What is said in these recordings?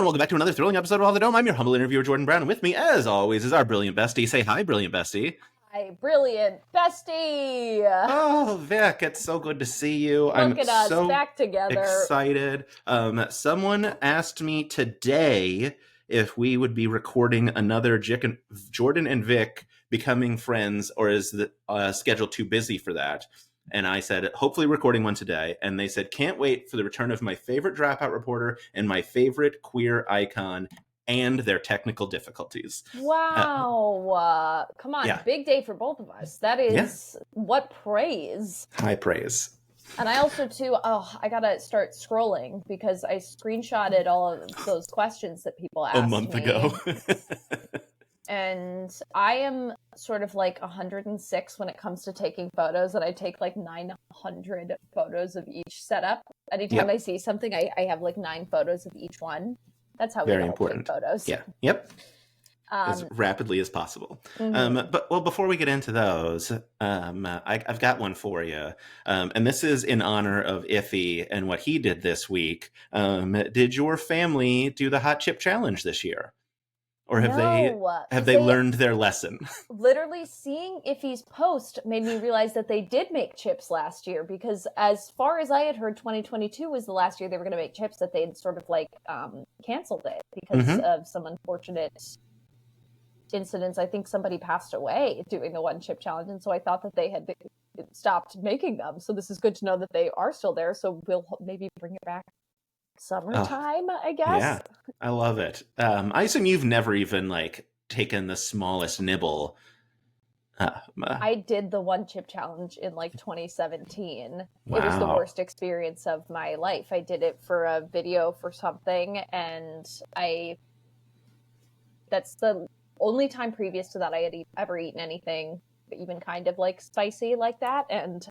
welcome back to another thrilling episode of All the Dome. I'm your humble interviewer, Jordon Brown, and with me, as always, is our brilliant bestie. Say hi, brilliant bestie. Hi, brilliant bestie. Oh, Vic, it's so good to see you. Look I'm at us so back together. excited. Someone asked me today if we would be recording another Jordon and Vic becoming friends, or is the schedule too busy for that? And I said, hopefully recording one today. And they said, can't wait for the return of my favorite dropout reporter and my favorite queer icon and their technical difficulties. Wow. Come on, yeah. Big day for both of us. That is what praise. High praise. And I also, too, I got to start scrolling because I screenshotted all of those questions that people asked me. A month ago. And I am sort of like 106 when it comes to taking photos, and I take like 900 photos of each setup. Anytime I see something, I have like 9 photos of each one. That's how we all take photos. Yeah. Yep. As rapidly as possible. Mm-hmm. But before we get into those, I've got one for you. And this is in honor of Iffy and what he did this week. Did your family do the Hot Chip Challenge this year? Or have they learned their lesson? Literally seeing Iffy's post made me realize that they did make chips last year, because as far as I had heard, 2022 was the last year they were going to make chips, that they'd sort of like canceled it because of some unfortunate incidents. I think somebody passed away doing the one chip challenge, and so I thought that they had stopped making them. So this is good to know that they are still there. So we'll maybe bring it back summertime, I guess. Yeah, I love it. I assume you've never even like taken the smallest nibble. I did the one chip challenge in like 2017. Wow. It was the worst experience of my life. I did it for a video for something, and that's the only time previous to that I had ever eaten anything even kind of like spicy like that. And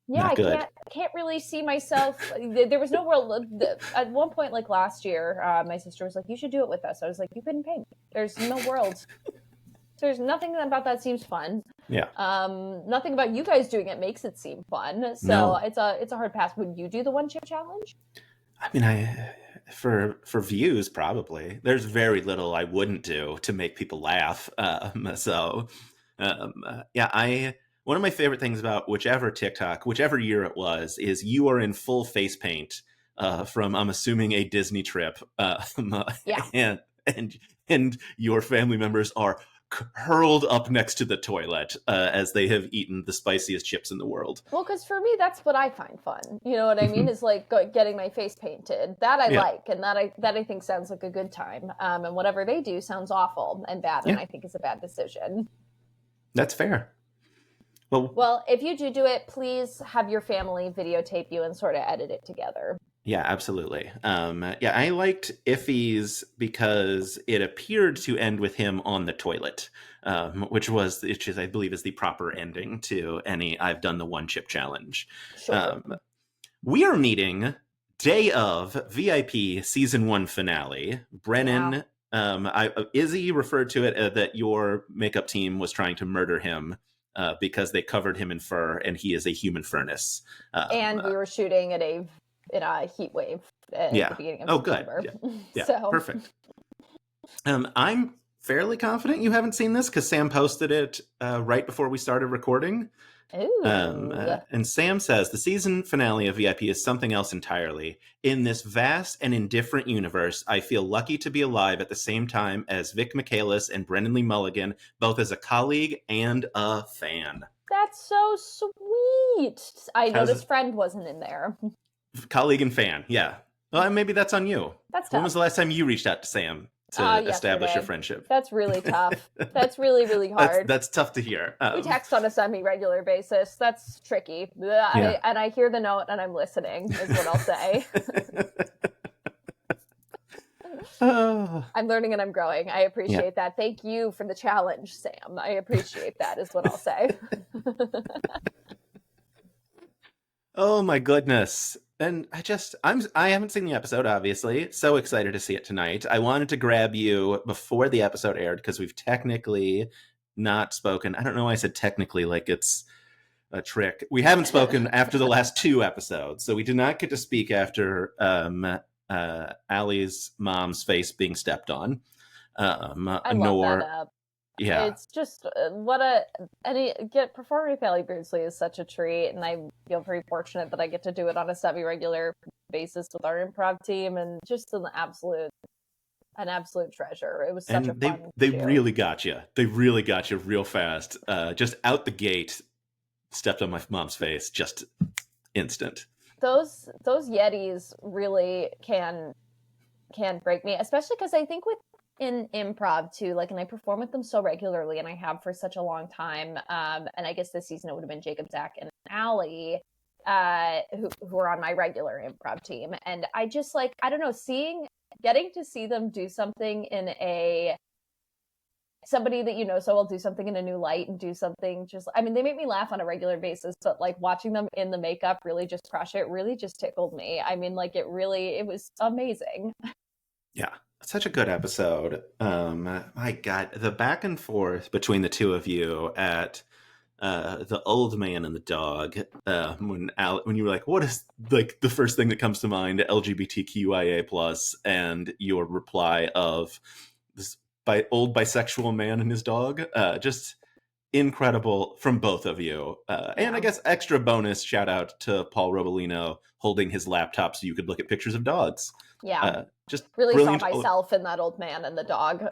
yeah, I can't really see myself. There was no real. At one point, like last year, my sister was like, "You should do it with us." I was like, "You couldn't pay me. There's no world. There's nothing about that seems fun. Yeah. Nothing about you guys doing it makes it seem fun. So it's a hard pass. Would you do the one chip challenge? I mean, for views, probably. There's very little I wouldn't do to make people laugh. One of my favorite things about whichever TikTok, whichever year it was, is you are in full face paint from, I'm assuming, a Disney trip. And your family members are hurled up next to the toilet as they have eaten the spiciest chips in the world. Well, because for me, that's what I find fun. You know what I mean? Is like getting my face painted. That I like, and that I think sounds like a good time. And whatever they do sounds awful and bad, and I think is a bad decision. That's fair. Well, if you do it, please have your family videotape you and sort of edit it together. Yeah, absolutely. I liked Iffy's because it appeared to end with him on the toilet, which I believe is the proper ending to any I've done the one chip challenge. Sure. We are meeting day of VIP season 1 finale. Brennan, Izzy referred to it that your makeup team was trying to murder him. Because they covered him in fur, and he is a human furnace. And we were shooting in a heat wave at the beginning of September. Good. Yeah, perfect. I'm fairly confident you haven't seen this because Sam posted it right before we started recording. Ooh. And Sam says, the season finale of VIP is something else entirely. In this vast and indifferent universe, I feel lucky to be alive at the same time as Vic Michaelis and Brendan Lee Mulligan, both as a colleague and a fan. That's so sweet. I noticed friend wasn't in there. Colleague and fan, yeah. Well, maybe that's on you. That's tough. When was the last time you reached out to Sam to establish your friendship? That's really tough. That's really, really hard. That's tough to hear. We text on a semi-regular basis. That's tricky. And I hear the note and I'm listening, is what I'll say. I'm learning and I'm growing. I appreciate that. Thank you for the challenge, Sam. I appreciate that, is what I'll say. Oh my goodness. And I haven't seen the episode, obviously. So excited to see it tonight. I wanted to grab you before the episode aired because we've technically not spoken. I don't know why I said technically like it's a trick. We haven't spoken after the last 2 episodes. So we did not get to speak after Allie's mom's face being stepped on. I love that Nor, up. yeah. It's just performing with Allie Beardsley is such a treat, and I feel very fortunate that I get to do it on a semi-regular basis with our improv team, and just an absolute treasure. It was such a And fun they show. really got you. They really got you real fast. Just out the gate, stepped on my mom's face, just instant. Those Yetis really can break me, especially because I think with in improv too, like, and I perform with them so regularly, and I have for such a long time. And I guess this season it would have been Jacob, Zach, and Allie, who are on my regular improv team, and I just like, I don't know, getting to see them do something in somebody that you know so well do something in a new light and do something just, I mean, they make me laugh on a regular basis, but like watching them in the makeup really just crush it really just tickled me. I mean, like, it was amazing. Yeah, such a good episode. My God, the back and forth between the two of you at the old man and the dog. When you were like, "What is like the first thing that comes to mind?" LGBTQIA plus, and your reply of this old bisexual man and his dog. Just incredible from both of you. And I Yeah, guess extra bonus shout out to Paul Robolino holding his laptop so you could look at pictures of dogs. yeah, Just really saw brilliant. myself in that old man and the dog.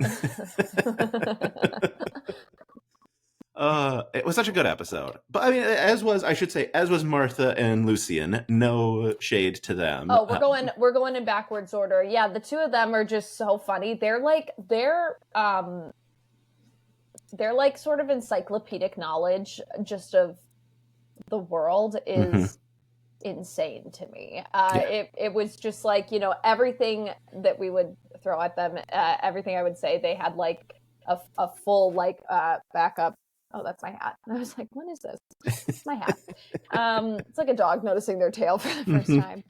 It was such a good episode. But I mean, as was Martha and Lucian. No shade to them. Oh, we're going in backwards order. Yeah, the two of them are just so funny. They're like sort of encyclopedic knowledge just of the world is insane to me. Yeah. It was just like, you know, everything that we would throw at them, everything I would say, they had like a full like backup. Oh, that's my hat. And I was like, what is this? It's my hat. It's like a dog noticing their tail for the first time.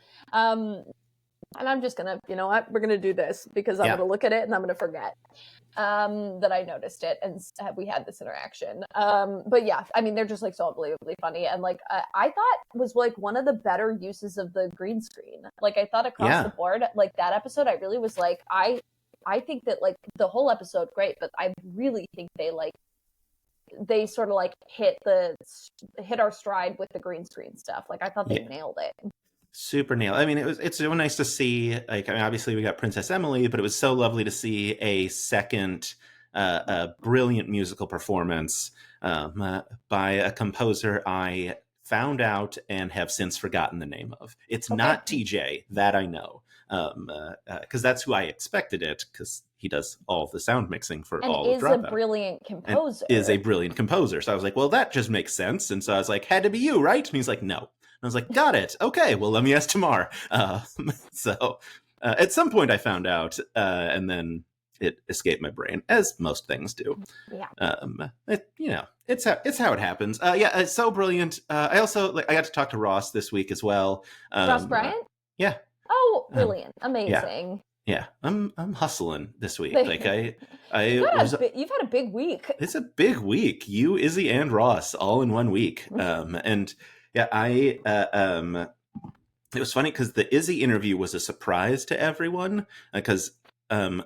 And I'm just gonna, you know what, we're gonna do this because I'm gonna look at it and I'm gonna forget that I noticed it and we had this interaction. But yeah, I mean, they're just like so unbelievably funny, and like I thought was like one of the better uses of the green screen. Like I thought across the board, like that episode, I really was like, I think that like the whole episode great, but I really think they sort of like hit our stride with the green screen stuff. Like I thought they nailed it. Super nail. I mean, it's so nice to see. Like, I mean, obviously we got Princess Emily, but it was so lovely to see a second, brilliant musical performance by a composer I found out and have since forgotten the name of. It's not TJ, that I know, because that's who I expected it, because he does all the sound mixing for and all of Dropout. Is a brilliant composer. And is a brilliant composer. So I was like, well, that just makes sense. And so I was like, had to be you, right? And he's like, no. I was like, got it. Okay, well, let me ask Tamar. So at some point I found out, and then it escaped my brain, as most things do. Yeah. It's how it happens. Yeah, it's so brilliant. I also I got to talk to Ross this week as well. Ross Bryant? Yeah. Oh, brilliant. Amazing. Yeah, I'm hustling this week. Like you've had a big week. It's a big week. You, Izzy, and Ross all in one week. And yeah, it was funny because the Izzy interview was a surprise to everyone because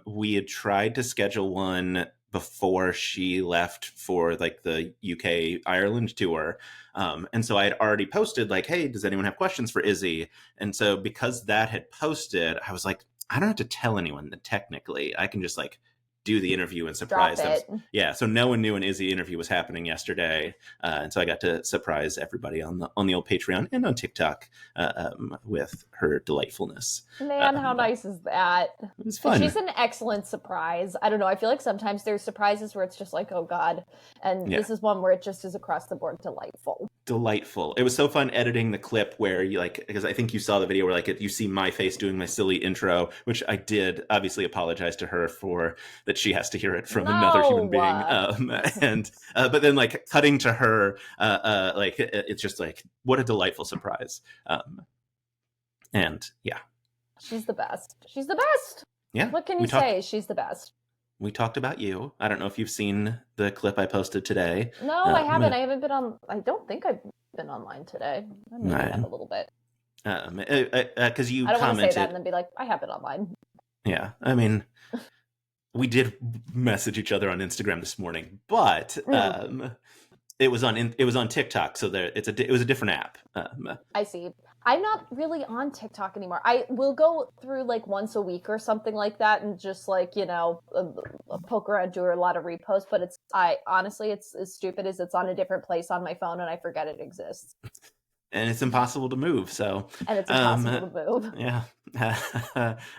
we had tried to schedule one before she left for like the UK Ireland tour. And so I had already posted like, hey, does anyone have questions for Izzy? And so because that had posted, I was like, I don't have to tell anyone that technically I can just like do the interview and surprise them. Yeah, so no one knew an Izzy interview was happening yesterday, and so I got to surprise everybody on the old Patreon and on TikTok with her delightfulness. Man, how nice is that? It was fun. She's an excellent surprise. I don't know. I feel like sometimes there's surprises where it's just like, oh God, and this is one where it just is across the board delightful. Delightful. It was so fun editing the clip where you like, because I think you saw the video where like you see my face doing my silly intro, which I did obviously apologize to her for that she has to hear it from another human being. But then like cutting to her, like it's just like what a delightful surprise. And yeah, she's the best. She's the best. Yeah. What can you say? She's the best. We talked about you. I don't know if you've seen the clip I posted today. No, I haven't. I haven't been on. I don't think I've been online today. I maybe have a little bit. Because you I don't want to say that commented. and then be like, I have it online. Yeah, I mean, we did message each other on Instagram this morning, but it was on TikTok, so it was a different app. I see. I'm not really on TikTok anymore. I will go through like once a week or something like that and just like, poke around, do a lot of reposts, but it's as stupid as it's on a different place on my phone and I forget it exists. And it's impossible to move, so. And it's impossible to move. Yeah.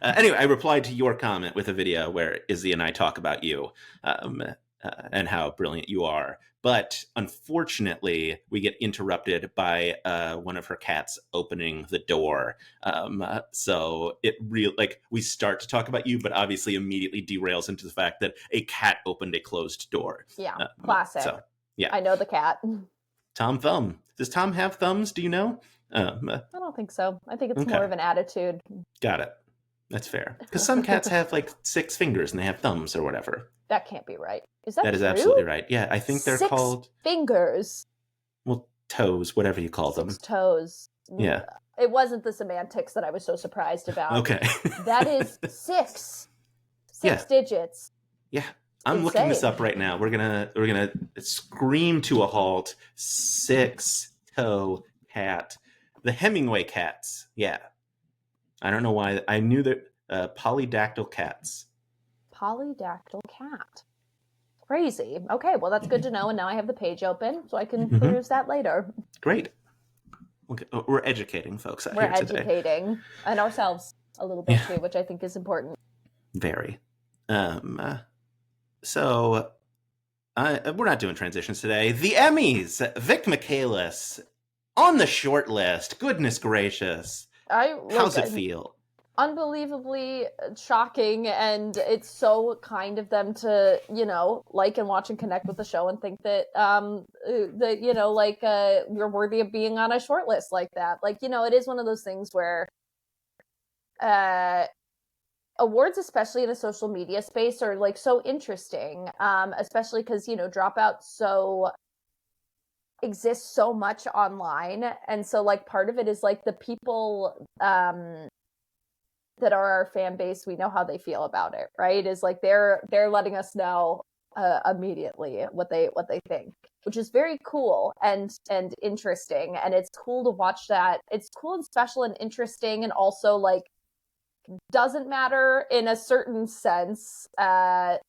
Anyway, I replied to your comment with a video where Izzy and I talk about you, and how brilliant you are. But unfortunately, we get interrupted by one of her cats opening the door. So it we start to talk about you, but obviously immediately derails into the fact that a cat opened a closed door. Yeah, classic. So, yeah. I know the cat. Tom Thumb. Does Tom have thumbs? Do you know? I don't think so. I think it's Okay. more of an attitude. Got it. That's fair. Because some cats have like 6 fingers and they have thumbs or whatever. That can't be right. Is that That is true? absolutely right. Yeah, I think they're 6 called, fingers. well, toes, whatever you call 6 them. toes. Yeah. It wasn't the semantics that I was so surprised about. Okay. That is 6 Yeah. digits. Yeah. I'm looking this up right now. We're gonna scream to a halt. 6-toe cat. The Hemingway cats. Yeah. I don't know why. I knew that polydactyl cats. Polydactyl cat. Crazy. Okay, well that's good to know, and now I have the page open, so I can peruse that later. Great. We're educating folks out We're here today. We're educating, and ourselves a little bit too, which I think is important. Very. So, we're not doing transitions today. The Emmys! Vic Michaelis on the short list. Goodness gracious. How's it feel? Unbelievably shocking, and it's so kind of them to, like and watch and connect with the show and think that, you're worthy of being on a short list like that. Like, it is one of those things where awards, especially in a social media space, are like so interesting, especially because dropout exists so much online, and so like part of it is like the people that are our fan base, we know how they feel about it, right? Is like they're letting us know immediately what they think, which is very cool and interesting, and it's cool to watch that. It's cool and special and interesting, and also like doesn't matter in a certain sense, but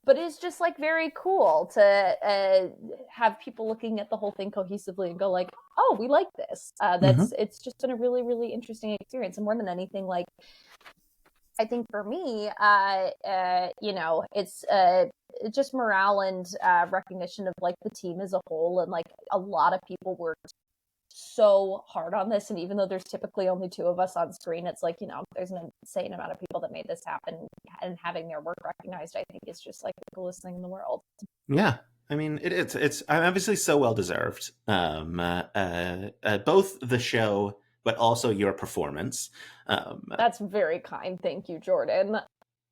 it's just like very cool to have people looking at the whole thing cohesively and go like, oh, we like this. It's just been a really, really interesting experience. And more than anything, like, I think for me, it's just morale and recognition of like the team as a whole. And like a lot of people worked so hard on this, and even though there's typically only 2 of us on screen, it's like, there's an insane amount of people that made this happen, and having their work recognized, I think, is just like the coolest thing in the world. Yeah, I mean, it's obviously so well deserved. Both the show, but also your performance. That's very kind. Thank you, Jordan.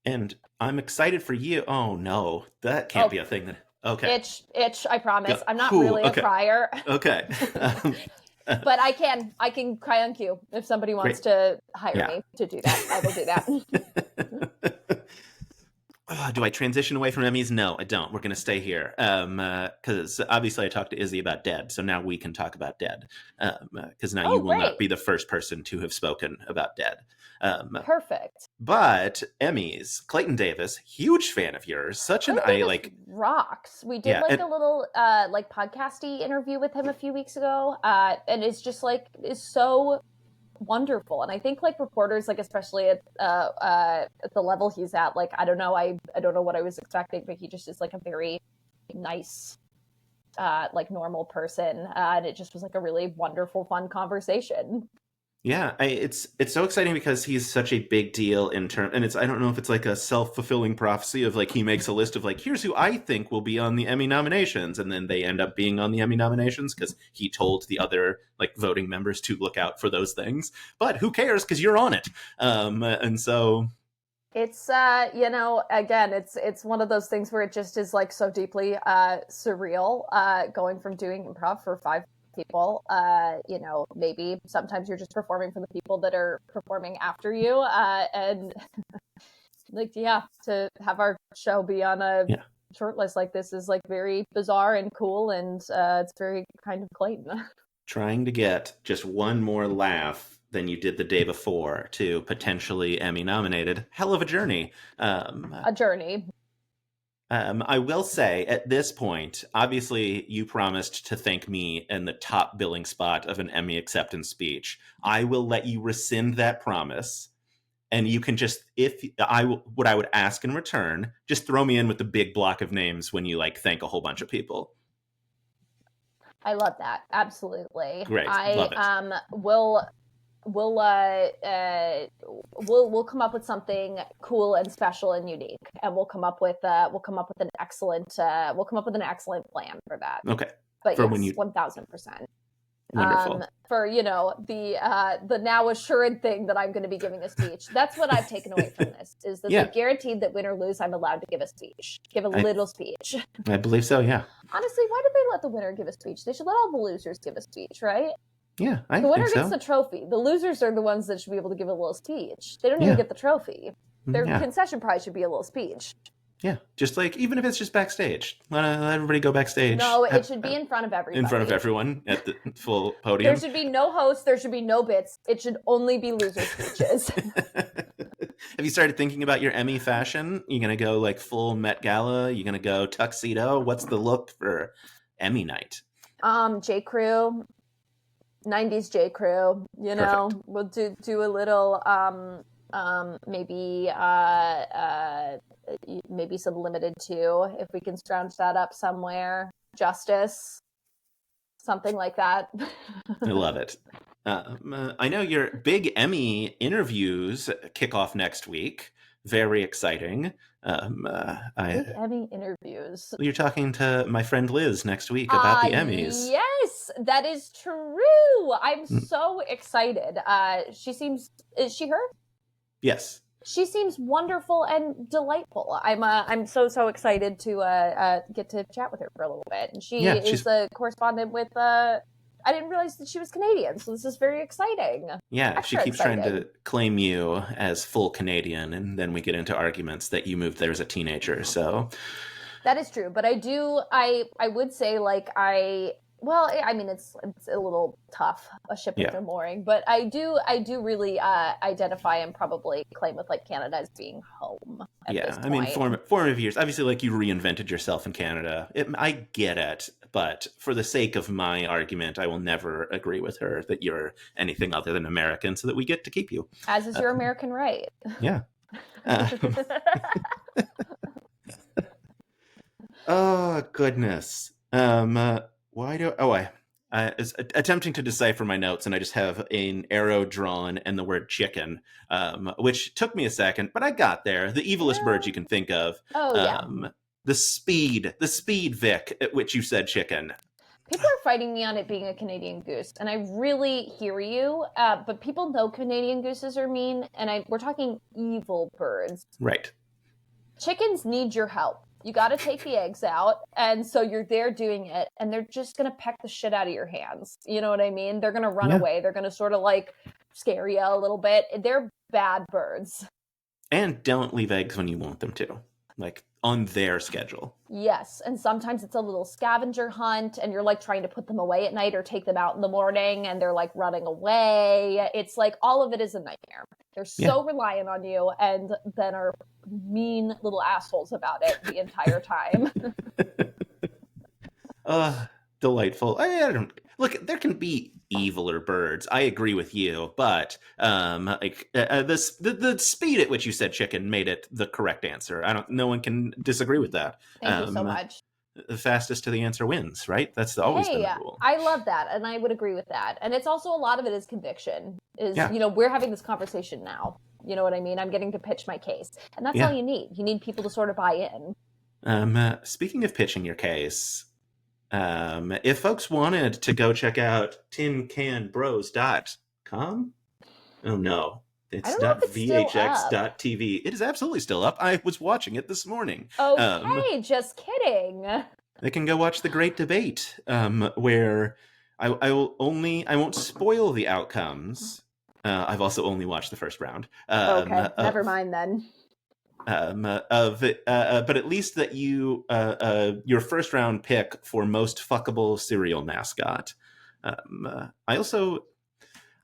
And I'm excited for you. Oh no, that can't be a thing. Okay. Itch. I promise. I'm not really a crier. Okay. But I can cry on cue if somebody wants to hire me to do that. I will do that. Do I transition away from Emmys? No, I don't. We're going to stay here. Because obviously I talked to Izzy about Dead, so now we can talk about Dead. Because now you will not be the first person to have spoken about Dead. Perfect. But Emmys, Clayton Davis, huge fan of yours. Rocks. We did a little podcasty interview with him a few weeks ago, and it's just like is so wonderful. And I think like reporters, like especially at the level he's at, like I don't know what I was expecting, but he just is like a very nice like normal person, and it just was like a really wonderful, fun conversation. Yeah, it's so exciting because he's such a big deal and I don't know if it's like a self-fulfilling prophecy of like he makes a list of like, here's who I think will be on the Emmy nominations, and then they end up being on the Emmy nominations because he told the other like voting members to look out for those things. But who cares, because you're on it. And so it's again, it's one of those things where it just is like so deeply surreal, going from doing improv for people. Maybe sometimes you're just performing for the people that are performing after you. And to have our show be on a short list like this is like very bizarre and cool, and it's very kind of Clayton. Trying to get just one more laugh than you did the day before to potentially Emmy nominated. Hell of a journey. A journey. I will say at this point, obviously you promised to thank me in the top billing spot of an Emmy acceptance speech. I will let you rescind that promise. And you can just, what I would ask in return, just throw me in with the big block of names when you like thank a whole bunch of people. I love that. Absolutely. Great. Love it. We'll come up with something cool and special and unique, and we'll come up with an excellent plan for that. Okay. But yes, 1,000%. Wonderful. For the now assured thing that I'm going to be giving a speech. That's what I've taken away from this, is that they're guaranteed that win or lose, I'm allowed to give a speech, little speech. I believe so. Yeah. Honestly, why did they let the winner give a speech? They should let all the losers give a speech, right? Yeah, the winner gets the trophy. The losers are the ones that should be able to give a little speech. They don't even get the trophy. Their concession prize should be a little speech. Yeah, just like, even if it's just backstage. Let everybody go backstage. No, it should be in front of everybody. In front of everyone at the full podium. There should be no host. There should be no bits. It should only be loser speeches. Have you started thinking about your Emmy fashion? You going to go like full Met Gala? You going to go tuxedo? What's the look for Emmy night? J. Crew. 90s J. Crew. Perfect. We'll do a little maybe some Limited 2 if we can scrounge that up somewhere. Justice, something like that. I love it. I know your big Emmy interviews kick off next week. Very exciting. Big Emmy interviews. You're talking to my friend Liz next week about the Emmys. Yes, that is true. I'm so excited. Is she her? Yes. She seems wonderful and delightful. I'm so excited to get to chat with her for a little bit. And she's a correspondent with. I didn't realize that she was Canadian, so this is very exciting. Yeah, Extra she keeps exciting. trying to claim you as full Canadian, and then we get into arguments that you moved there as a teenager. So that is true, but I would say it's a little tough, a ship with no mooring, but I do really identify and probably claim with like Canada as being home. I mean, formative years. Obviously, like, you reinvented yourself in Canada. I get it, but for the sake of my argument, I will never agree with her that you're anything other than American, so that we get to keep you. As is your American right. Yeah. Oh goodness. I was attempting to decipher my notes, and I just have an arrow drawn and the word chicken, which took me a second, but I got there. The evilest bird you can think of. The speed, Vic, at which you said chicken. People are fighting me on it being a Canadian goose, and I really hear you, but people know Canadian gooses are mean, and we're talking evil birds. Right. Chickens need your help. You got to take the eggs out, and so you're there doing it, and they're just going to peck the shit out of your hands. You know what I mean? They're going to run away. They're going to sort of like scare you a little bit. They're bad birds. And don't leave eggs when you want them to, like on their schedule. Yes, and sometimes it's a little scavenger hunt, and you're like trying to put them away at night or take them out in the morning, and they're like running away. It's like all of it is a nightmare. They're so reliant on you, and then are mean little assholes about it the entire time. Delightful. I don't look. There can be eviler birds. I agree with you, but the speed at which you said chicken made it the correct answer. No one can disagree with that. Thank you so much. The fastest to the answer wins, right? That's always been the rule. I love that, and I would agree with that. And it's also, a lot of it is conviction. We're having this conversation now. You know what I mean? I'm getting to pitch my case, and that's all you need. You need people to sort of buy in. Speaking of pitching your case, if folks wanted to go check out tincanbros.com, oh no. It's .vhx.tv. It is absolutely still up. I was watching it this morning. Okay, just kidding. They can go watch the great debate, where I won't spoil the outcomes. I've also only watched the first round. Okay, never mind then. But at least that your first round pick for most fuckable cereal mascot.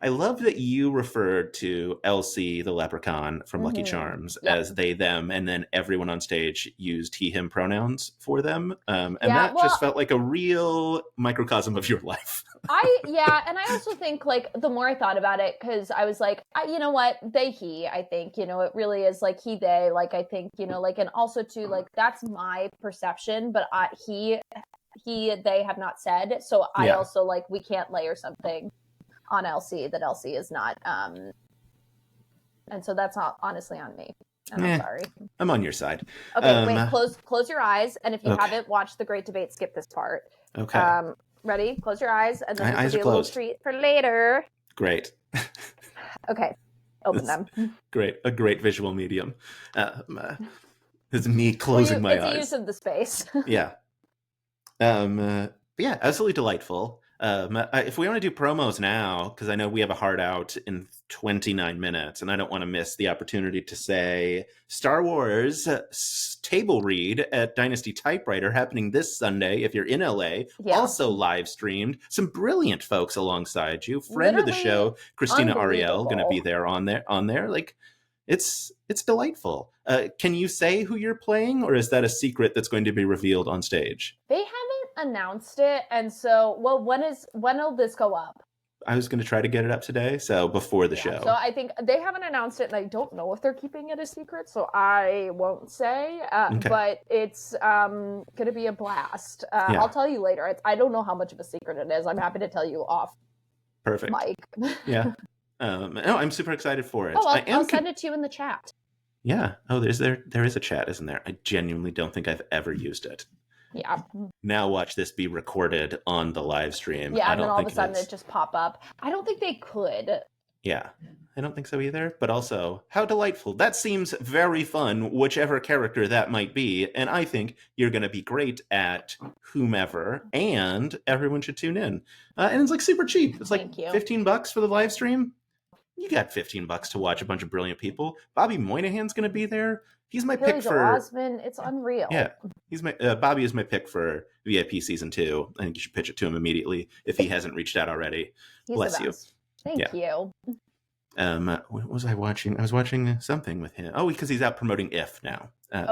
I love that you referred to Elsie the leprechaun from Lucky Charms as they, them, and then everyone on stage used he, him pronouns for them. And that just felt like a real microcosm of your life. And I also think, like, the more I thought about it, because I was like, you know what, they, he, I think, you know, it really is like he, they, like, I think, you know, like, and also too, like, that's my perception, but he, they have not said, so I also, like, we can't layer something on Elsie that Elsie is not, and so that's not honestly on me. And I'm sorry. I'm on your side. Okay, wait, close your eyes, and if you haven't watched the Great Debate, skip this part. Okay. Ready? Close your eyes, and then this will be a closed. little treat for later. Great. Okay, open them. Great, a great visual medium. It's me closing my eyes. It's the use of the space. Yeah. Yeah, absolutely delightful. If we want to do promos now, because I know we have a hard out in 29 minutes, and I don't want to miss the opportunity to say Star Wars table read at Dynasty Typewriter happening this Sunday if you're in LA. Yeah. Also live streamed. Some brilliant folks alongside you. Friend of the show, Christina Ariel, going to be there on there. Like, it's delightful. Can you say who you're playing, or is that a secret that's going to be revealed on stage? They haven't announced it, and so when will this go up? I was going to try to get it up today, so before the show. So I think they haven't announced it, and I don't know if they're keeping it a secret, so I won't say. Okay. But it's going to be a blast. I'll tell you later. I don't know how much of a secret it is. I'm happy to tell you off. Perfect, Mike. Yeah. No, I'm super excited for it. Oh, I'll send it to you in the chat. Yeah. Oh, there is a chat, isn't there? I genuinely don't think I've ever used it. Yeah. Now watch this be recorded on the live stream. Yeah, and then all of a sudden it just pop up. I don't think they could. Yeah, I don't think so either. But also, how delightful. That seems very fun, whichever character that might be. And I think you're going to be great at whomever, and everyone should tune in. And it's like super cheap. It's like $15 for the live stream. You got $15 to watch a bunch of brilliant people. Bobby Moynihan's going to be there. He's my pick for Osmond. It's unreal. Yeah, he's my Bobby is my pick for VIP season 2. I think you should pitch it to him immediately if he hasn't reached out already. Bless you. Thank you. What was I watching? I was watching something with him. Oh, because he's out promoting If now. I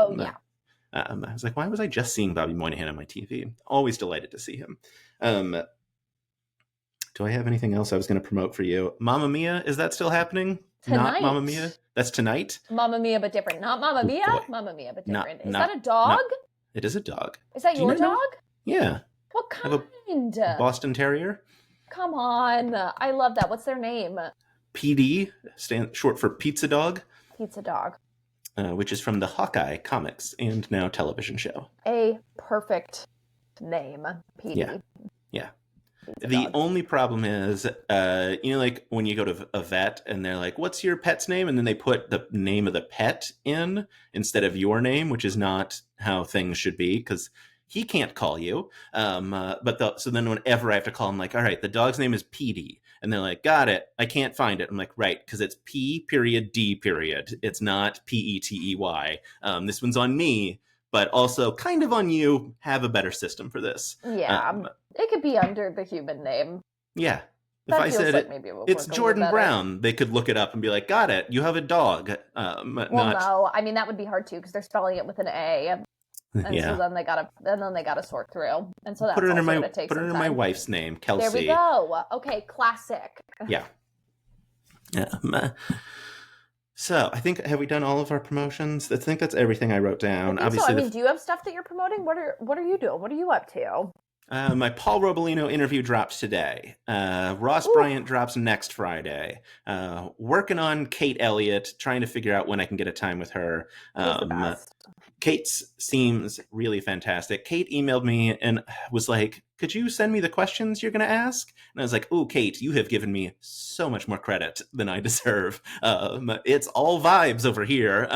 was like, why was I just seeing Bobby Moynihan on my TV? Always delighted to see him. Do I have anything else I was going to promote for you? Mamma Mia, is that still happening? Tonight. Not Mamma Mia? That's tonight? Mamma Mia, but different. Not Mamma Mia? Mamma Mia, but different. Is that a dog? It is a dog. Is that your dog? Yeah. What kind? A Boston Terrier. Come on. I love that. What's their name? PD, short for Pizza Dog. Pizza Dog. Which is from the Hawkeye comics and now television show. A perfect name, PD. Yeah. The only problem is, like when you go to a vet and they're like, what's your pet's name? And then they put the name of the pet in instead of your name, which is not how things should be because he can't call you. So then whenever I have to call him, like, all right, the dog's name is Petey. And they're like, got it. I can't find it. I'm like, right, because it's P.D. It's not Petey. This one's on me. But also kind of on you, have a better system for this. Yeah, it could be under the human name. Yeah. If I said it's Jordon Brown, they could look it up and be like, got it, you have a dog. No, I mean, that would be hard too, because they're spelling it with an A. And so then they gotta sort through. And so that's put it under my wife's name, Kelsey. There we go. Okay, classic. Yeah. So I think, have we done all of our promotions? I think that's everything I wrote down. Obviously, do you have stuff that you're promoting? What are you doing? What are you up to? My Paul Robolino interview dropped today. Ross Bryant drops next Friday. Working on Kate Elliott, trying to figure out when I can get a time with her. She's the best. Kate's seems really fantastic. Kate emailed me and was like, could you send me the questions you're going to ask? And I was like, oh, Kate, you have given me so much more credit than I deserve. It's all vibes over here.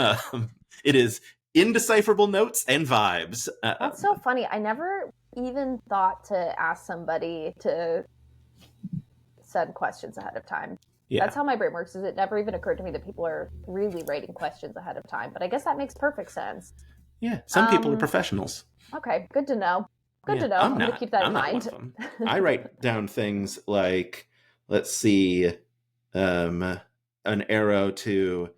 It is indecipherable notes and vibes. That's so funny. I never even thought to ask somebody to send questions ahead of time. Yeah. That's how my brain works. Is it never even occurred to me that people are really writing questions ahead of time, but I guess that makes perfect sense. Yeah. Some people are professionals. Okay, good to know. Good to know. I'm going to keep that in not mind. one of them. I write down things like, let's see, an arrow to.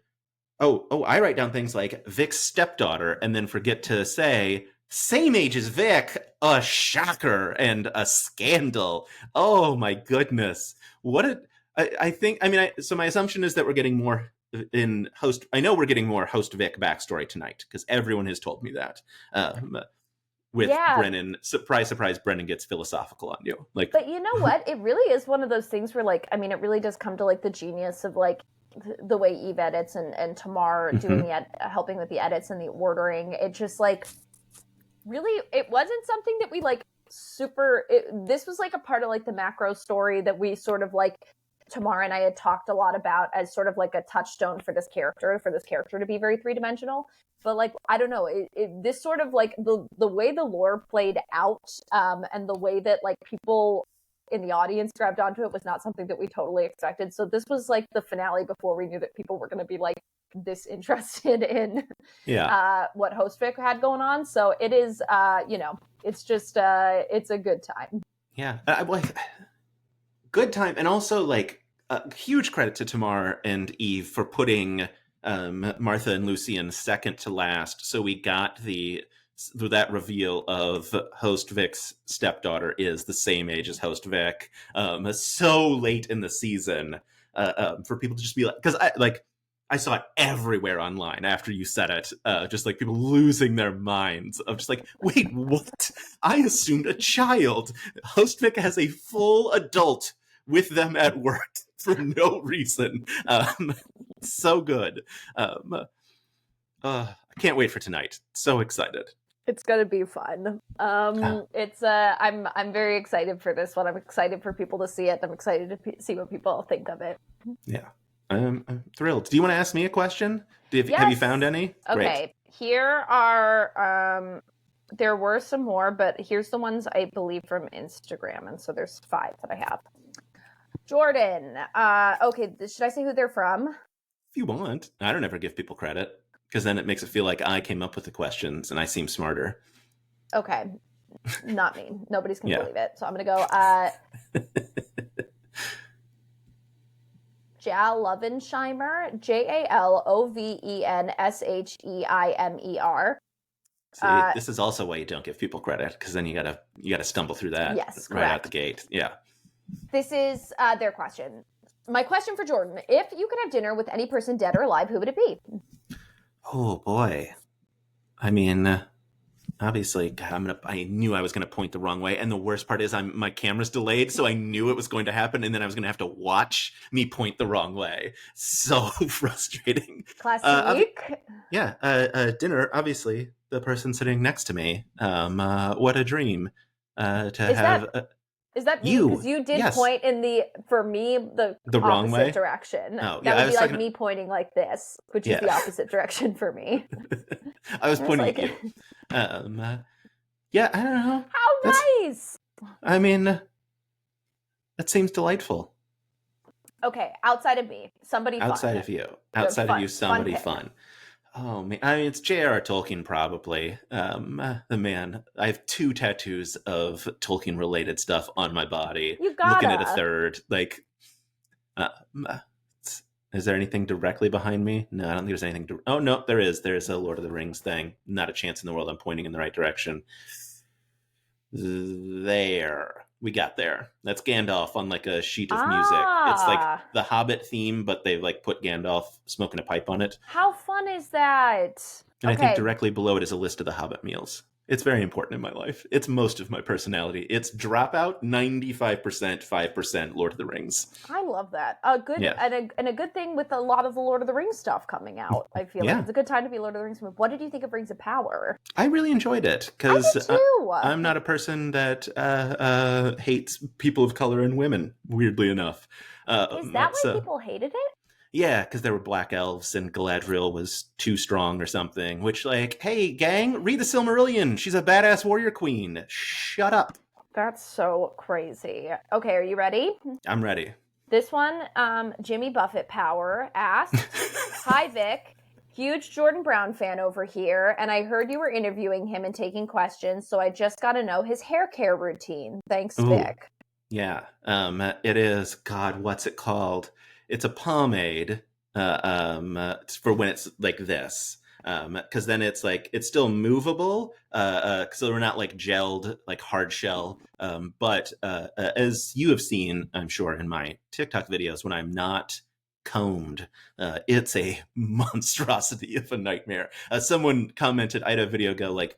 I write down things like Vic's stepdaughter, and then forget to say same age as Vic. A shocker and a scandal. Oh my goodness! I think. I mean, so my assumption is that we're getting more in host. I know we're getting more host Vic backstory tonight because everyone has told me that. With Brennan, surprise, Brennan gets philosophical on you. Like, but you know what? It really is one of those things where, like, I mean, it really does come to like the genius of like the way Eve edits and Tamar doing helping with the edits and the ordering. It just like really, it wasn't something that we like this was like a part of like the macro story that we sort of like Tamar and I had talked a lot about as sort of like a touchstone for this character to be very three-dimensional. But like, I don't know, this sort of like the way the lore played out and the way that like people in the audience grabbed onto it was not something that we totally expected. So this was like the finale before we knew that people were going to be like this interested in what Host Vic had going on. So it is, it's just, it's a good time. Yeah. Good time. And also like huge credit to Tamar and Eve for putting Martha and Lucian second to last. So we got that reveal of Host Vic's stepdaughter is the same age as Host Vic. So late in the season for people to just be like, because I saw it everywhere online after you said it, just like people losing their minds of just like, wait, what? I assumed a child. Host Vic has a full adult with them at work for no reason. So good. I can't wait for tonight. So excited. It's gonna be fun. It's I'm very excited for this one. I'm excited for people to see it. I'm excited to see what people think of it. Yeah, I'm thrilled. Do you want to ask me a question? Yes. Have you found any? Okay, Great. Here are there were some more, but here's the ones I believe from Instagram, and so there's 5 that I have. Jordon. Okay, should I say who they're from? If you want. I don't ever give people credit because then it makes it feel like I came up with the questions and I seem smarter. Okay. Not me. Nobody's going to believe it. So I'm going to go Jalovensheimer, Jalovensheimer. See, this is also why you don't give people credit because then you gotta stumble through that right out the gate. Yeah. This is their question. My question for Jordon: if you could have dinner with any person, dead or alive, who would it be? Oh boy. I mean, obviously, I knew I was gonna point the wrong way, and the worst part is my camera's delayed, so I knew it was going to happen, and then I was gonna have to watch me point the wrong way. So frustrating. Classic. Dinner. Obviously, the person sitting next to me. What a dream. Is that you? Because you did point in for me, the wrong way direction. Oh, that would be like me pointing like this, which is the opposite direction for me. I was pointing at you. I don't know. How nice! I mean, that seems delightful. Okay, outside of me, somebody outside of you, somebody fun. Oh man, I mean, it's J.R.R. Tolkien probably. The man. I have 2 tattoos of Tolkien-related stuff on my body. You gotta. Looking at a third, like, is there anything directly behind me? No, I don't think there's anything. Oh no, there is. There's a Lord of the Rings thing. Not a chance in the world I'm pointing in the right direction. There. We got there. That's Gandalf on like a sheet of music. It's like the Hobbit theme, but they've like put Gandalf smoking a pipe on it. How fun is that? And I think directly below it is a list of the Hobbit meals. It's very important in my life. It's most of my personality. It's Dropout, 95%, 5% Lord of the Rings. I love that. A good and a good thing with a lot of the Lord of the Rings stuff coming out. I feel like it's a good time to be Lord of the Rings. What did you think of Rings of Power? I really enjoyed it because I'm not a person that hates people of color and women. Weirdly enough, is that why people hated it? Yeah, because there were black elves and Galadriel was too strong or something. Which, like, hey, gang, read the Silmarillion. She's a badass warrior queen. Shut up. That's so crazy. Okay, are you ready? I'm ready. This one, Jimmy Buffett Power asked, "Hi Vic, huge Jordan Brown fan over here, and I heard you were interviewing him and taking questions, so I just got to know his hair care routine. Thanks, Ooh, Vic." yeah. It is, God, what's it called? It's a pomade for when it's like this. Because then it's like it's still movable, so we're not like gelled, like hard shell. But as you have seen, I'm sure in my TikTok videos, when I'm not combed, it's a monstrosity of a nightmare. Someone commented, I had a video go like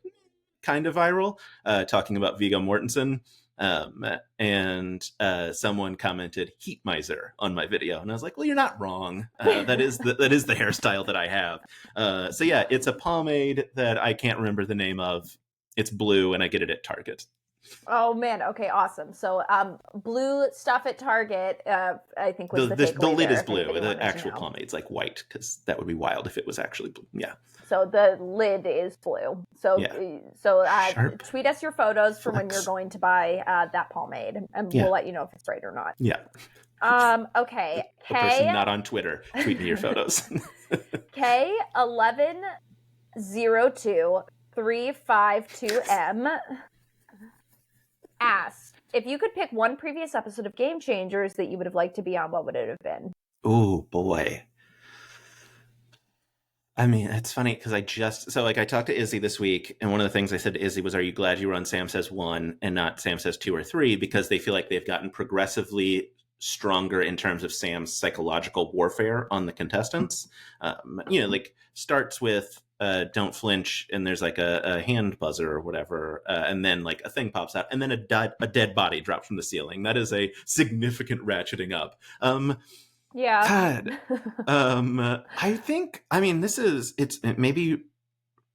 kind of viral, talking about Viggo Mortensen. And someone commented "heat miser" on my video, and I was like, "Well, you're not wrong. That is the hairstyle that I have." So yeah, it's a pomade that I can't remember the name of. It's blue, and I get it at Target. Oh man, okay, awesome. So blue stuff at Target, I think was the The takeaway lid there, is if blue. anybody The wanted to actual know. pomade's like white, because that would be wild if it was actually blue. Yeah. So the lid is blue. So Yeah. Sharp tweet us your photos from when you're flex. going to buy that pomade, and Yeah. we'll let you know if it's right or not. Yeah. Okay. A person not on Twitter, tweet me your photos. K1102-352M asked, if you could pick one previous episode of Game Changers that you would have liked to be on, what would it have been? Oh boy. I mean, it's funny because I talked to Izzy this week, and one of the things I said to Izzy was, "Are you glad you were on Sam Says 1 and not Sam Says 2 or 3?" Because they feel like they've gotten progressively stronger in terms of Sam's psychological warfare on the contestants. Like starts with "Don't flinch," and there's like a hand buzzer or whatever, and then like a thing pops out, and then a dead body drops from the ceiling. That is a significant ratcheting up. Yeah. God. I think, I mean, it may be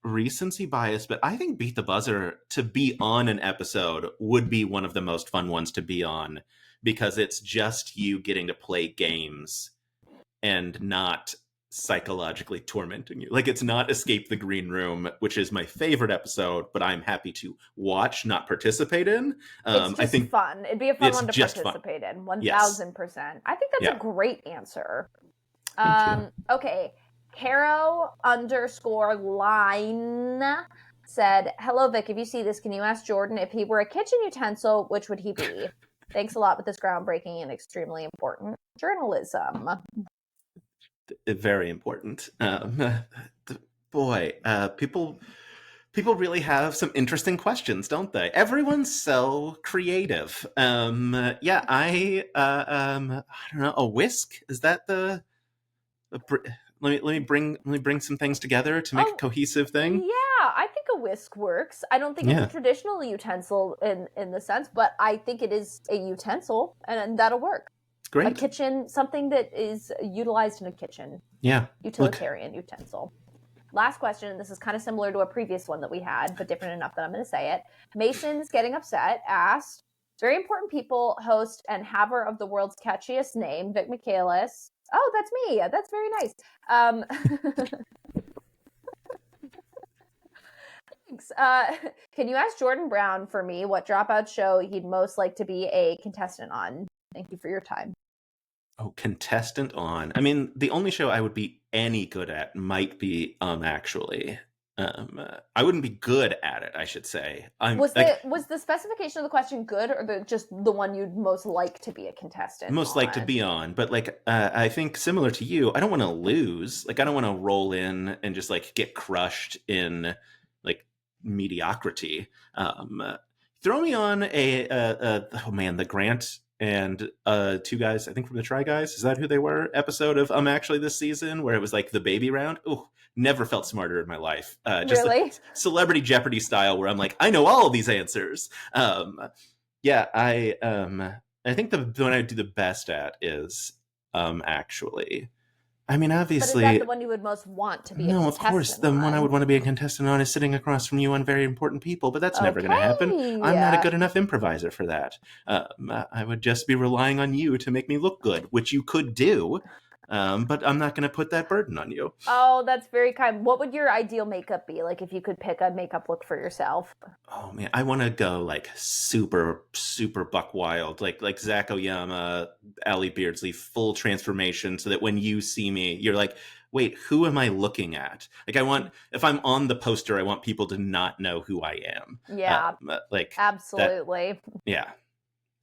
recency bias, but I think Beat the Buzzer to be on an episode would be one of the most fun ones to be on, because it's just you getting to play games and not psychologically tormenting you. Like, it's not Escape the Green Room, which is my favorite episode, but I'm happy to watch, not participate in. It's just I think fun. It'd be a fun one to just participate in. Yes. 1000%. I think that's Yeah. a great answer. Thank you. Okay. Caro_line said, "Hello, Vic. If you see this, can you ask Jordan if he were a kitchen utensil, which would he be? Thanks a lot with this groundbreaking and extremely important journalism." Very important. Boy, people really have some interesting questions, don't they? Everyone's so creative. Yeah, I don't know. A whisk, is that the? Let me bring some things together to make a cohesive thing. Yeah, I think a whisk works. I don't think it's a traditional utensil in the sense, but I think it is a utensil, and that'll work. Great. A kitchen, something that is utilized in a kitchen. Yeah. Utilitarian utensil. Last question, this is kind of similar to a previous one that we had, but different enough that I'm going to say it. Mason's Getting Upset asked, very important people, host and haver of the world's catchiest name, Vic Michaelis. Oh, that's me. That's very nice. Thanks. Can you ask Jordan Brown for me what Dropout show he'd most like to be a contestant on? Thank you for your time. Oh, contestant on. I mean, the only show I would be any good at might be actually. I wouldn't be good at it, I should say. Was the specification of the question good, or just the one you'd most like to be a contestant most like to be on? But like, I think similar to you, I don't want to lose. Like, I don't want to roll in and just like get crushed in like mediocrity. Throw me on the Grant and two guys, I think from the Try Guys, is that who they were, episode of actually this season, where it was like the baby round. Oh, never felt smarter in my life. Just really? like Celebrity Jeopardy style, where I'm like, I know all of these answers. Yeah, I think the one I do the best at is actually. I mean, obviously. But is that the one you would most want to be a contestant on? No, of course. The one I would want to be a contestant on is sitting across from you on Very Important People, but that's never going to happen. I'm not a good enough improviser for that. I would just be relying on you to make me look good, which you could do. but I'm not going to put that burden on you. Oh, that's very kind. What would your ideal makeup be? Like if you could pick a makeup look for yourself? Oh man, I want to go like super, super buck wild, like Zach Oyama, Allie Beardsley, full transformation, so that when you see me, you're like, wait, who am I looking at? Like, I want, if I'm on the poster, I want people to not know who I am. Yeah, Like that, absolutely. yeah.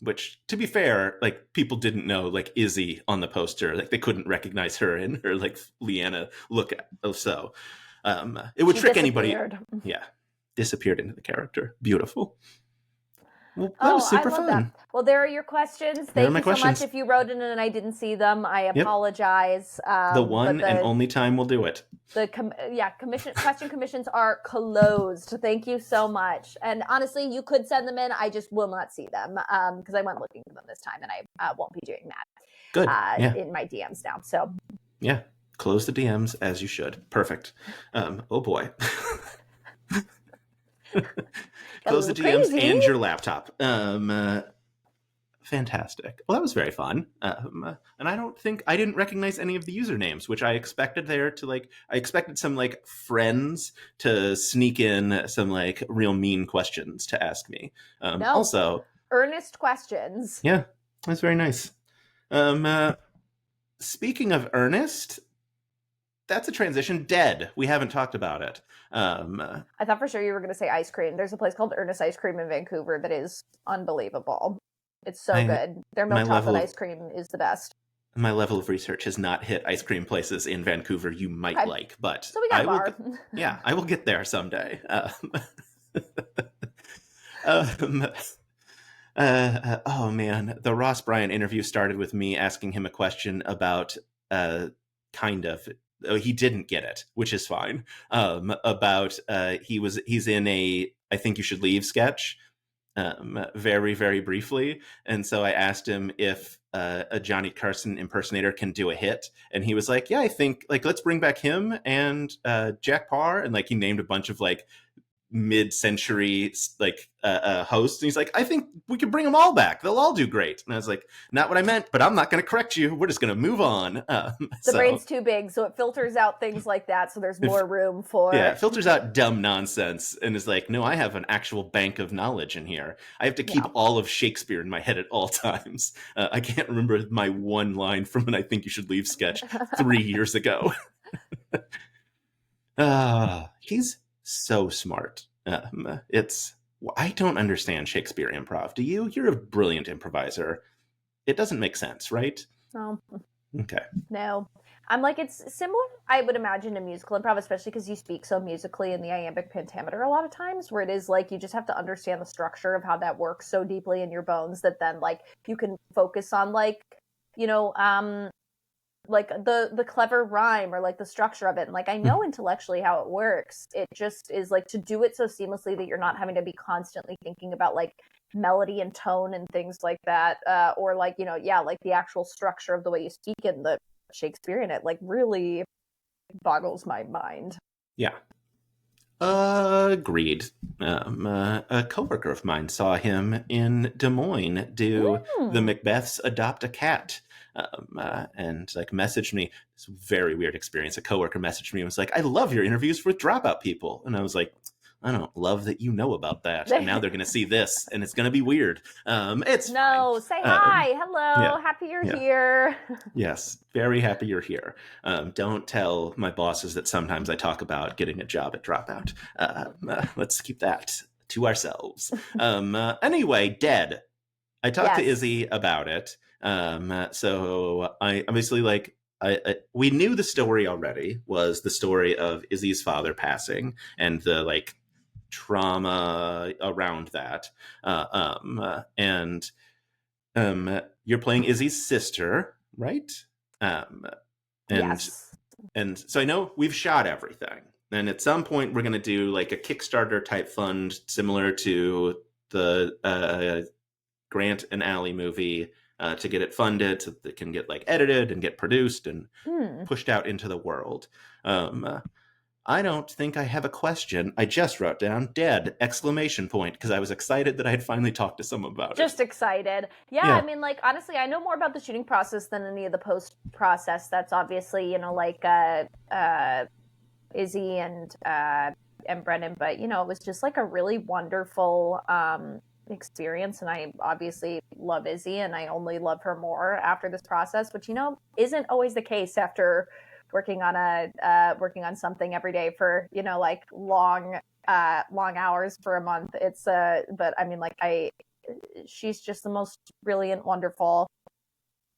Which, to be fair, like people didn't know like Izzy on the poster, like they couldn't recognize her in her like Leanna look. So, it would She trick anybody. disappeared. Yeah, disappeared into the character. Beautiful. Well, that was Oh, I super love fun. that. Well, there are your questions. There are Thank my you so much. questions. If you wrote in and I didn't see them, I Yep. apologize. The But one and only time we'll do it. question commissions are closed. Thank you so much. And honestly, you could send them in. I just will not see them because I went looking for them this time, and I won't be doing that. Good. Yeah. In my DMs now. So yeah, close the DMs as you should. Perfect. Oh boy. Close the DMs crazy. and your laptop. Fantastic. Well, that was very fun. And I didn't recognize any of the usernames, which I expected there to like, I expected some like friends to sneak in some like real mean questions to ask me. No. Also, earnest questions. yeah, that's very nice. Speaking of earnest, that's a transition. Dead. We haven't talked about it. I thought for sure you were going to say ice cream. There's a place called Ernest Ice Cream in Vancouver that is unbelievable. It's so good. Their milk chocolate ice cream is the best. My level of research has not hit ice cream places in Vancouver you might like, but so we got a bar. I will get there someday. Oh man, the Ross Bryant interview started with me asking him a question about he didn't get it, which is fine. About he's in a I Think You Should Leave sketch. Very, very briefly. And so I asked him if a Johnny Carson impersonator can do a hit. And he was like, yeah, I think like, let's bring back him and Jack Parr. And like, he named a bunch of like mid-century like hosts, and he's like, I think we could bring them all back, they'll all do great. And I was like, not what I meant, but I'm not going to correct you, we're just going to move on. The brain's too big, so it filters out things like that, so there's more room for it filters out dumb nonsense and is like, no, I have an actual bank of knowledge in here, I have to keep all of Shakespeare in my head at all times. I can't remember my one line from an I Think You Should Leave sketch 3 years ago. He's so smart. I don't understand Shakespeare improv. Do you? You're a brilliant improviser. It doesn't make sense, right? No. Okay. No. I'm like, it's similar, I would imagine, to musical improv, especially because you speak so musically in the iambic pentameter a lot of times, where it is like you just have to understand the structure of how that works so deeply in your bones that then like you can focus on like, you know, like the clever rhyme or like the structure of it. And like I know intellectually how it works. It just is like to do it so seamlessly that you're not having to be constantly thinking about like melody and tone and things like that, or like, you know, like the actual structure of the way you speak in the Shakespearean, it like really boggles my mind. Yeah. Agreed. A coworker of mine saw him in Des Moines do the Macbeths Adopt a Cat. And like messaged me. It's a very weird experience. A coworker messaged me and was like, I love your interviews with Dropout people. And I was like, I don't love that you know about that. And now they're going to see this and it's going to be weird. It's fine. Say hi. Hello. Happy you're here. Yes. Very happy you're here. Don't tell my bosses that sometimes I talk about getting a job at Dropout. Let's keep that to ourselves. Anyway, Dead. I talked to Izzy about it. So I obviously like, we knew the story already was the story of Izzy's father passing and the like trauma around that. And you're playing Izzy's sister, right? Yes. And so I know we've shot everything. And at some point we're going to do like a Kickstarter type fund similar to the Grant and Allie movie, to get it funded so that it can get like edited and get produced and pushed out into the world. I don't think I have a question. I just wrote down dead exclamation point because I was excited that I had finally talked to someone about it. Just excited. Yeah, Yeah. I mean, like, honestly, I know more about the shooting process than any of the post process. That's obviously, like Izzy and Brendan, but it was just like a really wonderful experience, and I obviously love Izzy, and I only love her more after this process, which isn't always the case after working on something every day for like long hours for a month. It's but I mean, like, she's just the most brilliant, wonderful,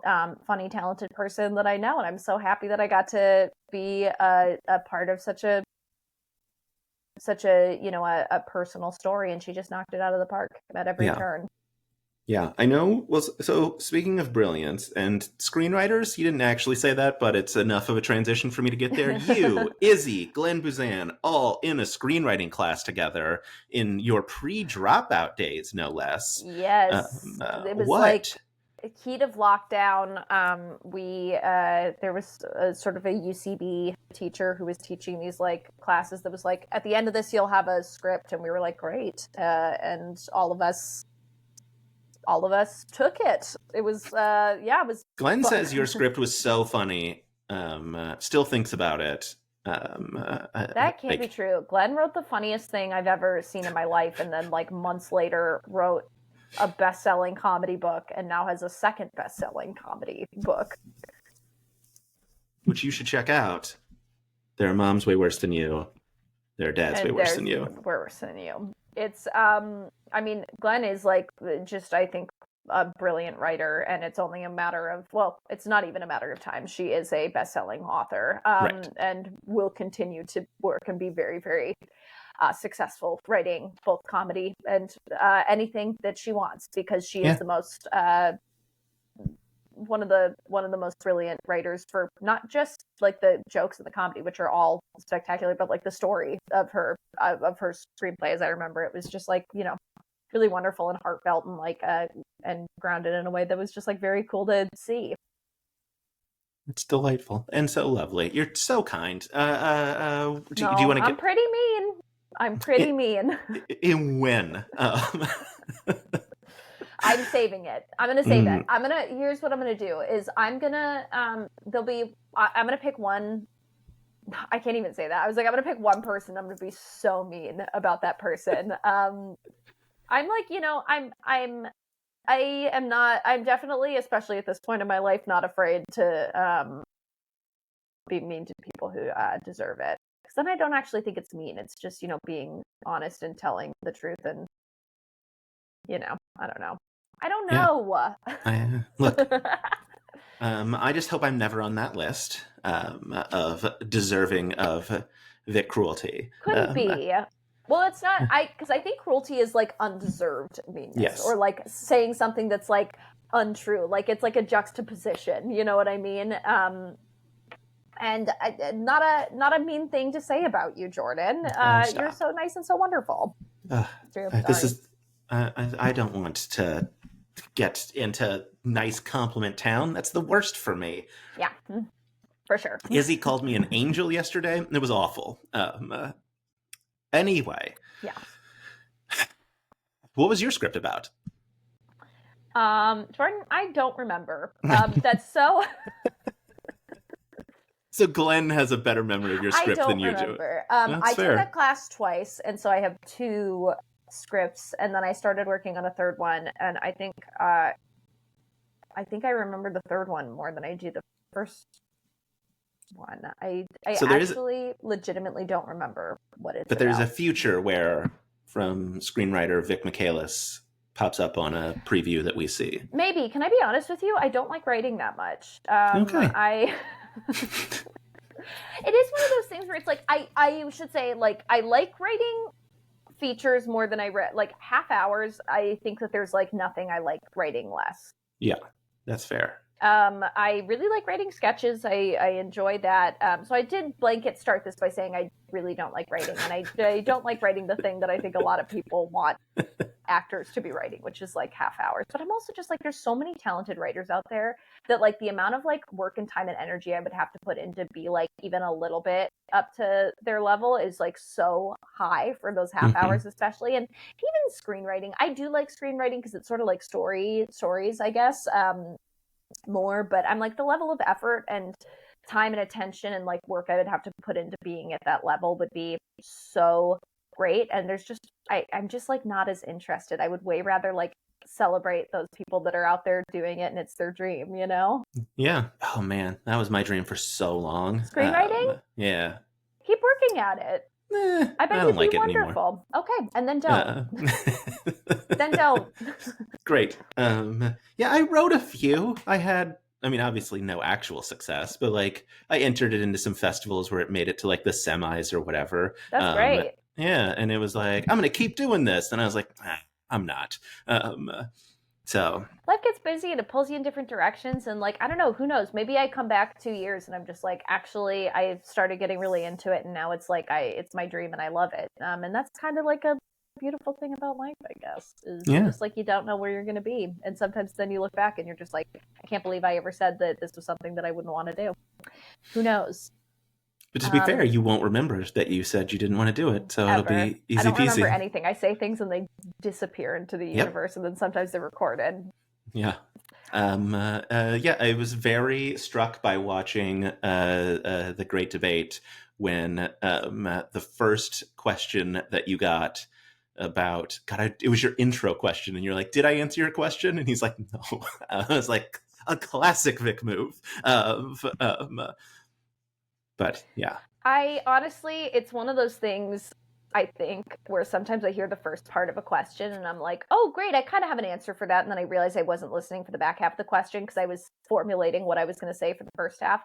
funny, talented person that I know, and I'm so happy that I got to be a part of such a a personal story, and she just knocked it out of the park at every turn. Yeah, I know. Well, so speaking of brilliance and screenwriters, you didn't actually say that, but it's enough of a transition for me to get there. You, Izzy, Glenn Buzan, all in a screenwriting class together in your pre-dropout days, no less. Yes, it was what? like heat of lockdown. There was sort of a UCB teacher who was teaching these like classes that was like, at the end of this you'll have a script, and we were like, great, and all of us took it. It was it was Glenn says your script was so funny. Still thinks about it. That can't be true. Glenn wrote the funniest thing I've ever seen in my life, and then like months later wrote a best-selling comedy book, and now has a second best-selling comedy book, which you should check out. Their mom's way worse than you. Their dad's way worse than you. Worse than you. It's I mean, Glenn is like just, I think, a brilliant writer, and it's only a matter of, well, it's not even a matter of time. She is a best-selling author, right, and will continue to work and be very, very successful writing both comedy and anything that she wants, because she is the most one of the most brilliant writers for not just like the jokes and the comedy, which are all spectacular, but like the story of her screenplay. As I remember, it was just like, really wonderful and heartfelt, and like and grounded in a way that was just like very cool to see. It's delightful and so lovely. You're so kind. Do you want to get? I'm pretty mean. I'm pretty mean. In when? I'm saving it. I'm gonna save it. Here's what I'm gonna do is I'm gonna pick one. I can't even say that. I was like, I'm gonna pick one person. I'm gonna be so mean about that person. I'm definitely, especially at this point in my life, not afraid to be mean to people who deserve it. Because then I don't actually think it's mean. It's just, being honest and telling the truth, and I don't know. I don't know. Yeah. Look, I just hope I'm never on that list of deserving of Vic cruelty. Couldn't be. Well, it's not. Because I think cruelty is like undeserved meanness, or like saying something that's like untrue. Like it's like a juxtaposition. You know what I mean? And not a mean thing to say about you, Jordan. You're so nice and so wonderful. This is. I don't want to get into nice compliment town. That's the worst for me. Yeah, for sure. Izzy called me an angel yesterday. It was awful. Anyway. Yeah. What was your script about? Jordan, I don't remember. That's so... So Glenn has a better memory of your script than you remember. do. I took that class twice, and so I have 2 scripts, and then I started working on a third one, and I think I remember the third one more than I do the first one. I legitimately don't remember what it's about. But there's a future where, from screenwriter Vic Michaelis, pops up on a preview that we see. Maybe. Can I be honest with you? I don't like writing that much. Okay. It is one of those things where it's like, I should say, like, I like writing features more than I read, like half hours. I think that there's like nothing I like writing less. Yeah, that's fair. I really like writing sketches. I enjoy that. So I did blanket start this by saying I really don't like writing, and I don't like writing the thing that I think a lot of people want actors to be writing, which is like half hours. But I'm also just like, there's so many talented writers out there that like the amount of like work and time and energy I would have to put in to be like even a little bit up to their level is like so high for those half hours, especially. And even screenwriting, I do like screenwriting because it's sort of like stories, I guess, more. But I'm like, the level of effort and time and attention and like work I would have to put into being at that level would be so great. And there's just I'm just like not as interested. I would way rather like celebrate those people that are out there doing it and it's their dream, you know? Yeah. Oh man, that was my dream for so long. Screenwriting? Yeah. Keep working at it. I bet I you'd don't be like it anymore. wonderful. Okay, and then don't. Then don't. Great. Yeah, I wrote a few. I mean, obviously no actual success, but like I entered it into some festivals where it made it to like the semis or whatever. That's great. Yeah, and it was like, I'm gonna keep doing this. And I was like, I'm not. So Life gets busy and it pulls you in different directions. And like, I don't know, who knows? Maybe I come back 2 years and I'm just like, actually, I started getting really into it. And now it's like, it's my dream and I love it. And that's kind of like a beautiful thing about life, I guess, is just like, you don't know where you're going to be. And sometimes then you look back and you're just like, I can't believe I ever said that this was something that I wouldn't want to do. Who knows? But to be fair, you won't remember that you said you didn't want to do it, so it'll be easy peasy. I don't remember anything. I say things and they disappear into the universe, and then sometimes they're recorded. Yeah. Yeah, I was very struck by watching the Great Debate when the first question that you got about, God, it was your intro question, and you're like, did I answer your question? And he's like, no. I was like, a classic Vic move. But yeah. I honestly, it's one of those things, I think, where sometimes I hear the first part of a question and I'm like, oh, great, I kind of have an answer for that. And then I realize I wasn't listening for the back half of the question because I was formulating what I was going to say for the first half.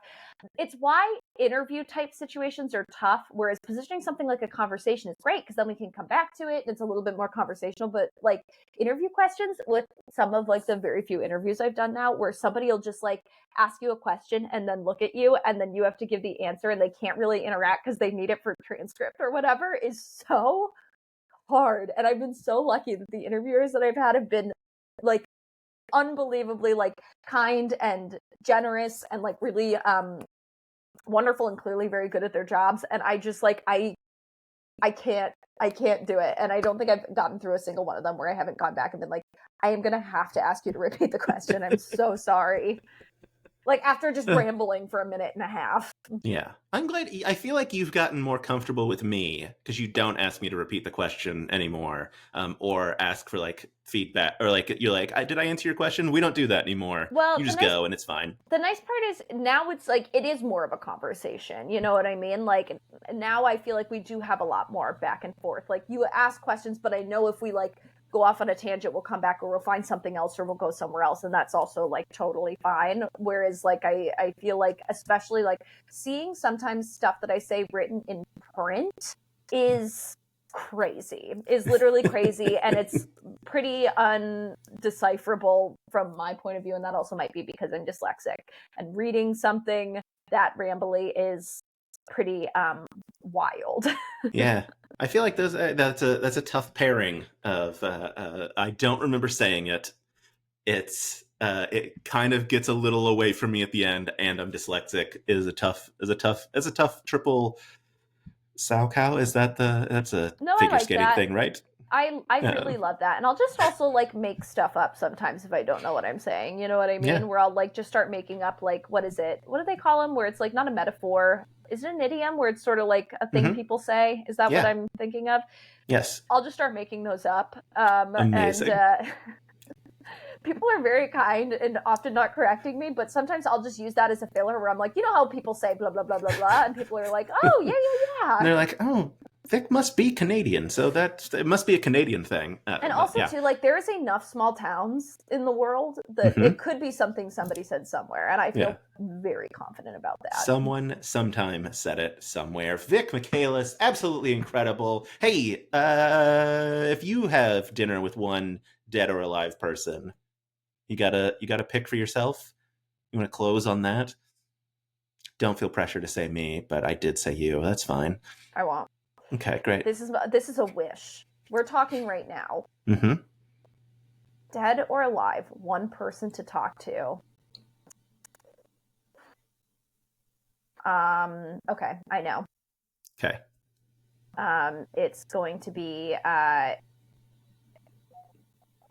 It's why interview type situations are tough, whereas positioning something like a conversation is great because then we can come back to it and it's a little bit more conversational. But like interview questions, with some of like the very few interviews I've done now, where somebody will just like ask you a question and then look at you and then you have to give the answer and they can't really interact because they need it for transcript or whatever, is so hard. And I've been so lucky that the interviewers that I've had have been like unbelievably like kind and generous and like really wonderful and clearly very good at their jobs. And I just like I can't do it. And I don't think I've gotten through a single one of them where I haven't gone back and been like, I am gonna have to ask you to repeat the question. I'm so sorry. Like after just rambling for a minute and a half. Yeah. I'm glad. I feel like you've gotten more comfortable with me because you don't ask me to repeat the question anymore, or ask for like feedback, or like you're like, did I answer your question? We don't do that anymore. Well, you just go and it's fine. The nice part is now it's like, it is more of a conversation. You know what I mean? Like now I feel like we do have a lot more back and forth. Like you ask questions, but I know if we like go off on a tangent, we'll come back or we'll find something else or we'll go somewhere else. And that's also like totally fine. Whereas like, I feel like, especially like seeing sometimes stuff that I say written in print is crazy, is literally crazy. And it's pretty undecipherable from my point of view. And that also might be because I'm dyslexic, and reading something that rambly is pretty wild. Yeah. I feel like that's a tough pairing of I don't remember saying it. It kind of gets a little away from me at the end, and I'm dyslexic is a tough triple sow cow. That's a figure like skating thing, right? I really love that. And I'll just also like make stuff up sometimes if I don't know what I'm saying. You know what I mean? Yeah. Where I'll like just start making up like, what is it? What do they call them? Where it's like not a metaphor. Is it an idiom where it's sort of like a thing people say? Is that what I'm thinking of? Yes. I'll just start making those up. Amazing. And people are very kind and often not correcting me, but sometimes I'll just use that as a filler where I'm like, you know how people say blah, blah, blah, blah, blah. And people are like, oh, yeah. And they're like, oh, Vic must be Canadian, so it must be a Canadian thing. And also, too, like, there's enough small towns in the world that it could be something somebody said somewhere, and I feel very confident about that. Someone sometime said it somewhere. Vic Michaelis, absolutely incredible. Hey, if you have dinner with one dead or alive person, you gotta pick for yourself. You want to close on that? Don't feel pressure to say me, but I did say you. That's fine. I won't. Okay, great. This is a wish. We're talking right now. Mm-hmm. Dead or alive, one person to talk to. Okay, I know. Okay. It's going to be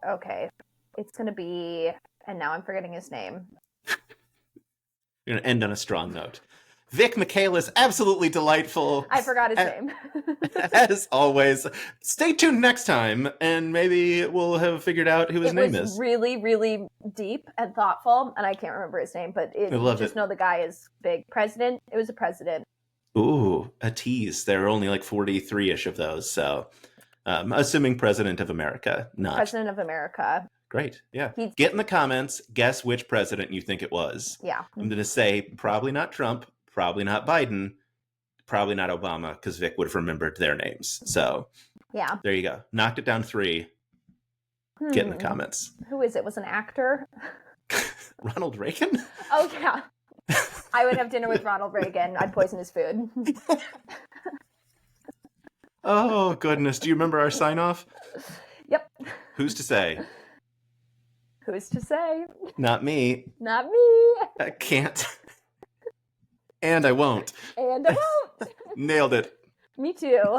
okay. It's going to be, and now I'm forgetting his name. We're going to end on a strong note. Vic Michaelis, absolutely delightful. I forgot his name. As always. Stay tuned next time, and maybe we'll have figured out who his name is. It was really, really deep and thoughtful, and I can't remember his name, but I love just it. know the guy is big. President. It was a president. Ooh, a tease. There are only like 43-ish of those, so assuming President of America, not. President of America. Great, yeah. Get in the comments, guess which president you think it was. Yeah. I'm going to say probably not Trump, probably not Biden, probably not Obama, because Vic would have remembered their names. So, yeah. There you go. Knocked it down 3. Get in the comments. Who is it? Was an actor? Ronald Reagan? Oh, yeah. I would have dinner with Ronald Reagan. I'd poison his food. Oh, goodness. Do you remember our sign-off? Yep. Who's to say? Who's to say? Not me. Not me. I can't. And I won't. And I won't. Nailed it. Me too.